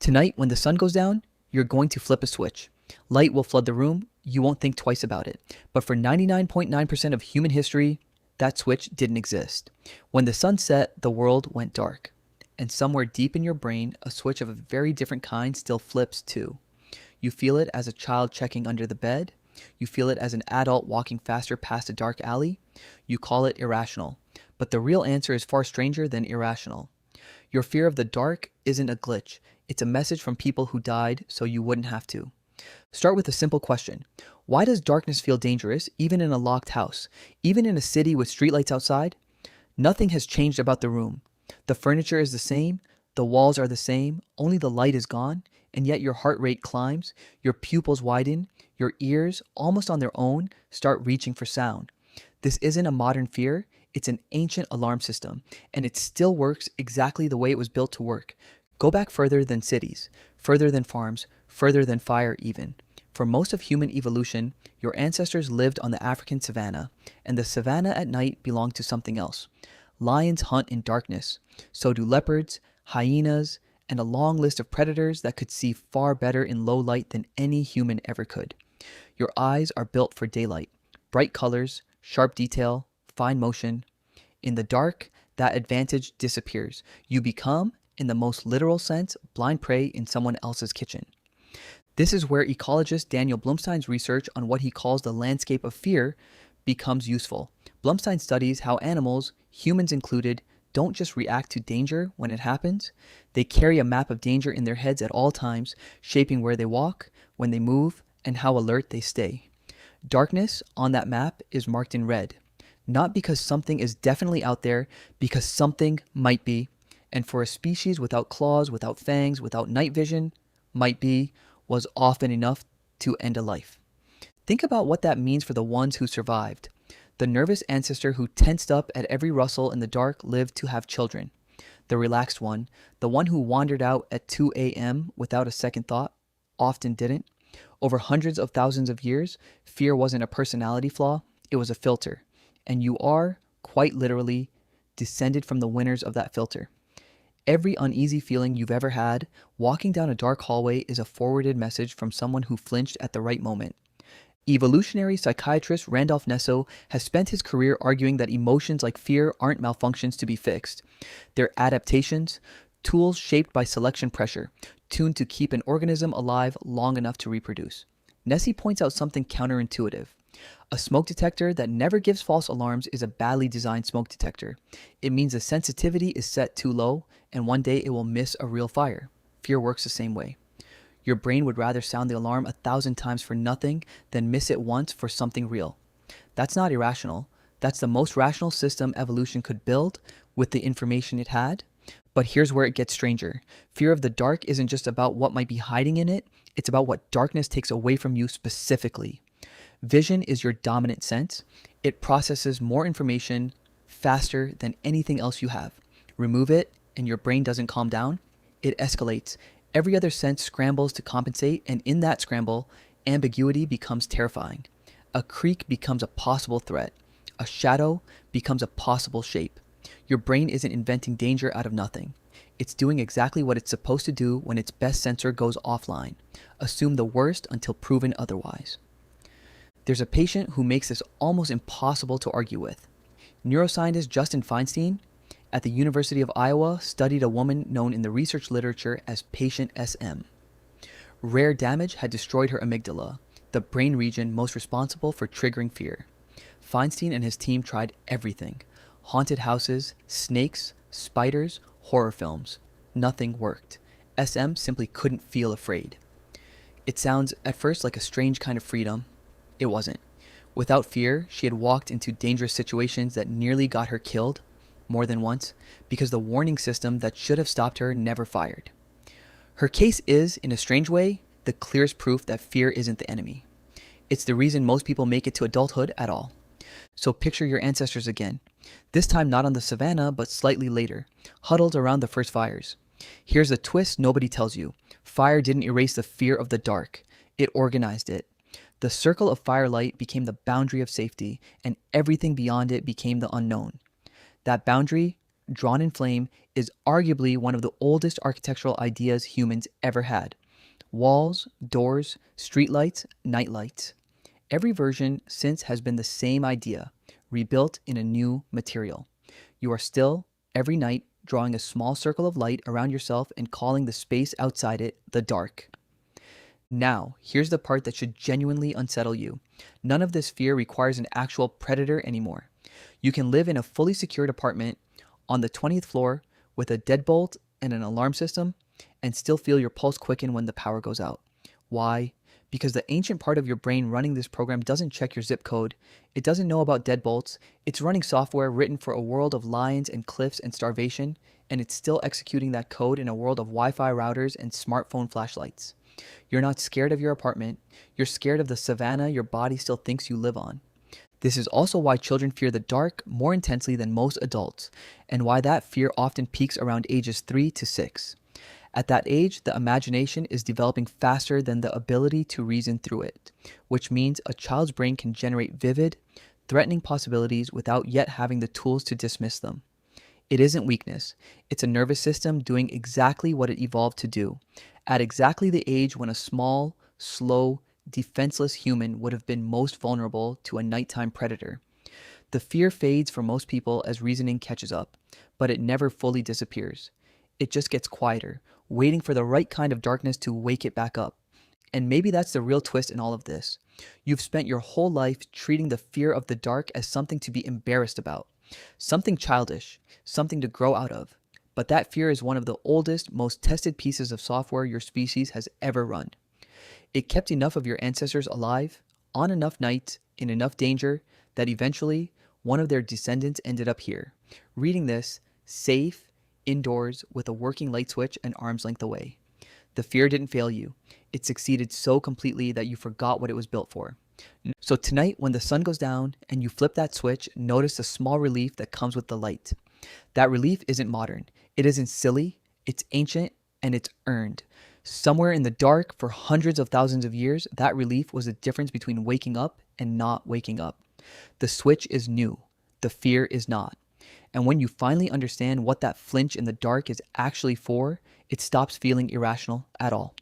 Tonight, when the sun goes down, you're going to flip a switch. Light will flood the room, you won't think twice about it. But for 99.9% of human history, that switch didn't exist. When the sun set, the world went dark. And somewhere deep in your brain, a switch of a very different kind still flips too. You feel it as a child checking under the bed. You feel it as an adult walking faster past a dark alley. You call it irrational. But the real answer is far stranger than irrational. Your fear of the dark isn't a glitch. It's a message from people who died so you wouldn't have to. Start with a simple question. Why does darkness feel dangerous, even in a locked house, even in a city with streetlights outside? Nothing has changed about the room. The furniture is the same, the walls are the same, only the light is gone, and yet your heart rate climbs, your pupils widen, your ears, almost on their own, start reaching for sound. This isn't a modern fear, it's an ancient alarm system, and it still works exactly the way it was built to work. Go back further than cities, further than farms, further than fire even. For most of human evolution, your ancestors lived on the African savanna, and the savanna at night belonged to something else. Lions hunt in darkness, so do leopards, hyenas, and a long list of predators that could see far better in low light than any human ever could. Your eyes are built for daylight, bright colors, sharp detail, fine motion. In the dark, that advantage disappears. You become, in the most literal sense, blind prey in someone else's kitchen. This is where ecologist Daniel Blumstein's research on what he calls the landscape of fear becomes useful. Blumstein studies how animals, humans included, don't just react to danger when it happens. They carry a map of danger in their heads at all times, shaping where they walk, when they move, and how alert they stay. Darkness on that map is marked in red, not because something is definitely out there, because something might be. And for a species without claws, without fangs, without night vision, might be was often enough to end a life. Think about what that means for the ones who survived. The nervous ancestor who tensed up at every rustle in the dark lived to have children. The relaxed one, the one who wandered out at 2 a.m. without a second thought, often didn't. Over hundreds of thousands of years, fear wasn't a personality flaw, it was a filter. And you are, quite literally, descended from the winners of that filter. Every uneasy feeling you've ever had, walking down a dark hallway is a forwarded message from someone who flinched at the right moment. Evolutionary psychiatrist Randolph Nesse has spent his career arguing that emotions like fear aren't malfunctions to be fixed. They're adaptations, tools shaped by selection pressure, tuned to keep an organism alive long enough to reproduce. Nesse points out something counterintuitive. A smoke detector that never gives false alarms is a badly designed smoke detector. It means the sensitivity is set too low, and one day it will miss a real fire. Fear works the same way. Your brain would rather sound the alarm 1,000 times for nothing than miss it once for something real. That's not irrational. That's the most rational system evolution could build with the information it had. But here's where it gets stranger. Fear of the dark isn't just about what might be hiding in it, it's about what darkness takes away from you specifically. Vision is your dominant sense. It processes more information faster than anything else you have. Remove it, and your brain doesn't calm down. It escalates. Every other sense scrambles to compensate, and in that scramble, ambiguity becomes terrifying. A creak becomes a possible threat. A shadow becomes a possible shape. Your brain isn't inventing danger out of nothing. It's doing exactly what it's supposed to do when its best sensor goes offline. Assume the worst until proven otherwise. There's a patient who makes this almost impossible to argue with. Neuroscientist Justin Feinstein at the University of Iowa studied a woman known in the research literature as patient SM. Rare damage had destroyed her amygdala, the brain region most responsible for triggering fear. Feinstein and his team tried everything: haunted houses, snakes, spiders, horror films. Nothing worked. SM simply couldn't feel afraid. It sounds at first like a strange kind of freedom. It wasn't. Without fear, she had walked into dangerous situations that nearly got her killed, more than once, because the warning system that should have stopped her never fired. Her case is, in a strange way, the clearest proof that fear isn't the enemy. It's the reason most people make it to adulthood at all. So picture your ancestors again, this time not on the savanna, but slightly later, huddled around the first fires. Here's the twist nobody tells you. Fire didn't erase the fear of the dark. It organized it. The circle of firelight became the boundary of safety, and everything beyond it became the unknown. That boundary, drawn in flame, is arguably one of the oldest architectural ideas humans ever had. Walls, doors, streetlights, nightlights. Every version since has been the same idea, rebuilt in a new material. You are still, every night, drawing a small circle of light around yourself and calling the space outside it the dark. Now, here's the part that should genuinely unsettle you. None of this fear requires an actual predator anymore. You can live in a fully secured apartment on the 20th floor with a deadbolt and an alarm system and still feel your pulse quicken when the power goes out. Why? Because the ancient part of your brain running this program doesn't check your zip code. It doesn't know about deadbolts. It's running software written for a world of lions and cliffs and starvation, and it's still executing that code in a world of Wi-Fi routers and smartphone flashlights. You're not scared of your apartment. You're scared of the savanna your body still thinks you live on. This is also why children fear the dark more intensely than most adults, and why that fear often peaks around ages 3 to 6. At that age, the imagination is developing faster than the ability to reason through it, which means a child's brain can generate vivid, threatening possibilities without yet having the tools to dismiss them. It isn't weakness. It's a nervous system doing exactly what it evolved to do, at exactly the age when a small, slow, defenseless human would have been most vulnerable to a nighttime predator. The fear fades for most people as reasoning catches up, but it never fully disappears. It just gets quieter, waiting for the right kind of darkness to wake it back up. And maybe that's the real twist in all of this. You've spent your whole life treating the fear of the dark as something to be embarrassed about, something childish, something to grow out of. But that fear is one of the oldest, most tested pieces of software your species has ever run. It kept enough of your ancestors alive, on enough nights, in enough danger, that eventually one of their descendants ended up here, reading this, safe, indoors, with a working light switch an arm's length away. The fear didn't fail you. It succeeded so completely that you forgot what it was built for. So tonight, when the sun goes down and you flip that switch, notice the small relief that comes with the light. That relief isn't modern. It isn't silly. It's ancient, and it's earned. Somewhere in the dark, for hundreds of thousands of years, that relief was the difference between waking up and not waking up. The switch is new. The fear is not. And when you finally understand what that flinch in the dark is actually for, it stops feeling irrational at all.